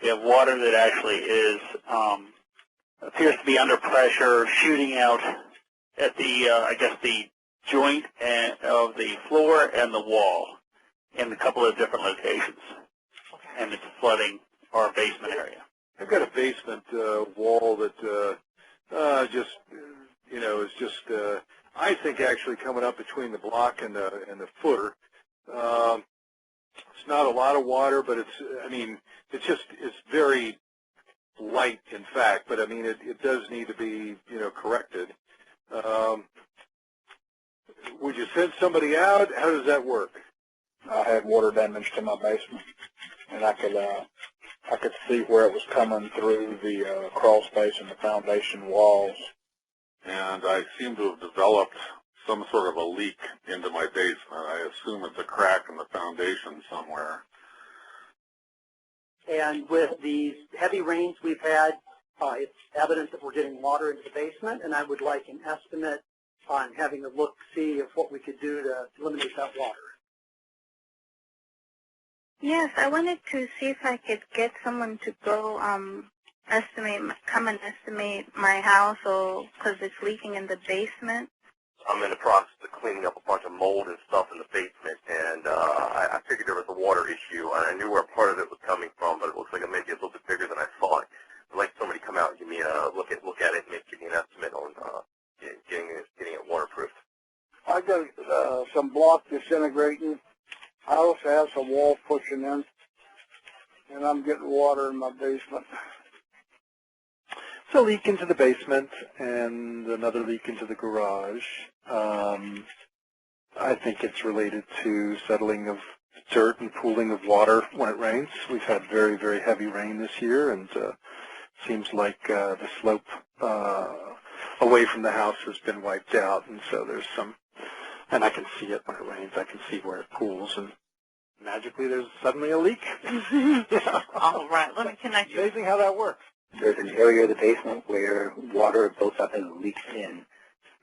You have water that actually is appears to be under pressure, shooting out at the I guess the joint of the floor and the wall in a couple of different locations, and it's flooding our basement area. I've got a basement wall that just is just I think actually coming up between the block and the footer. It's not a lot of water, but it's very light, in fact. But I mean, it does need to be corrected. Would you send somebody out? How does that work? I had water damage to my basement, and I could see where it was coming through the crawl space and the foundation walls. And I seem to have developed some sort of a leak into my basement. I assume it's a crack in the foundation somewhere. And with the heavy rains we've had, it's evident that we're getting water into the basement, and I would like an estimate on having a look-see of what we could do to eliminate that water. Yes, I wanted to see if I could get someone to go come and estimate my house, because it's leaking in the basement. I'm in the process of cleaning up a bunch of mold and stuff in the basement, and I figured there was a water issue, and I knew where part of it was coming from, but it looks like it may be a little bit bigger than I thought. I'd like somebody to come out and give me a look at it and give me an estimate on getting it waterproofed. I got some block disintegrating. I also have some wall pushing in, and I'm getting water in my basement. It's a leak into the basement and another leak into the garage. I think it's related to settling of dirt and pooling of water when it rains. We've had very, very heavy rain this year, and seems like the slope away from the house has been wiped out, and so there's some, and I can see it when it rains. I can see where it pools, and magically there's suddenly a leak. All right, let me connect you. Amazing how that works. There's an area of the basement where water builds up and leaks in.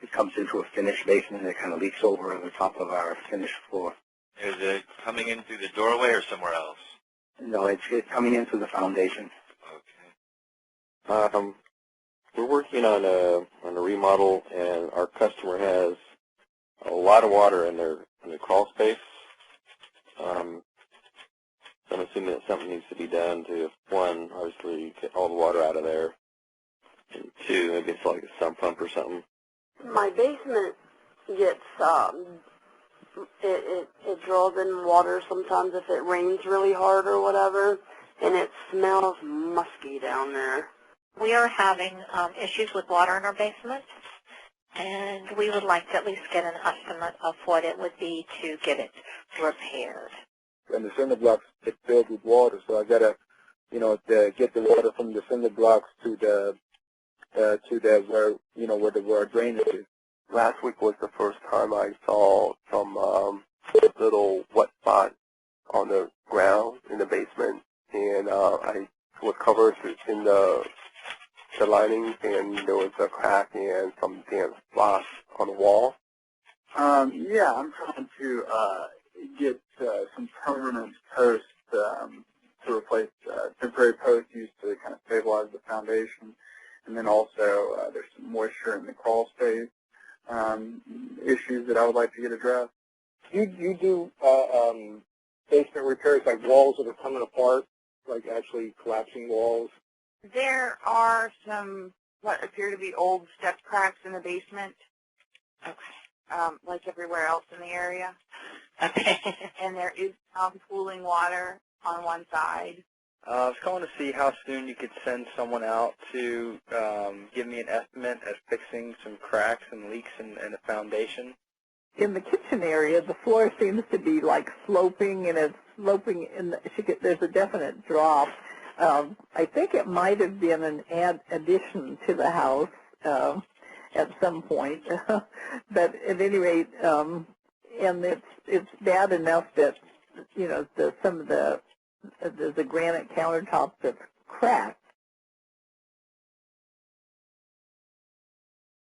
It comes into a finished basement and it kind of leaks over on the top of our finished floor. Is it coming in through the doorway or somewhere else? No, it's coming in through the foundation. Okay. We're working on a remodel, and our customer has a lot of water in their crawl space. So I'm assuming that something needs to be done to, one, obviously get all the water out of there, and two, maybe it's like a sump pump or something. My basement gets, it draws in water sometimes if it rains really hard or whatever, and it smells musky down there. We are having issues with water in our basement, and we would like to at least get an estimate of what it would be to get it repaired. And the cinder blocks get filled with water, so I gotta, get the water from the cinder blocks to the where our drainage is. Last week was the first time I saw some little wet spot on the ground in the basement, and I was covered in the linings, and there was a crack and some damp spots on the wall. Yeah, I'm trying to get some permanent posts to replace temporary posts used to kind of stabilize the foundation, and then also there's some moisture in the crawl space issues that I would like to get addressed. You do basement repairs like walls that are coming apart, like actually collapsing walls? There are some what appear to be old step cracks in the basement. Okay. Like everywhere else in the area. Okay. And there is some pooling water on one side. I was calling to see how soon you could send someone out to give me an estimate at fixing some cracks and leaks in the foundation. In the kitchen area, the floor seems to be like sloping, and it's sloping there's a definite drop. I think it might have been an addition to the house at some point, but at any rate, and it's bad enough that some of the granite countertop that's cracked,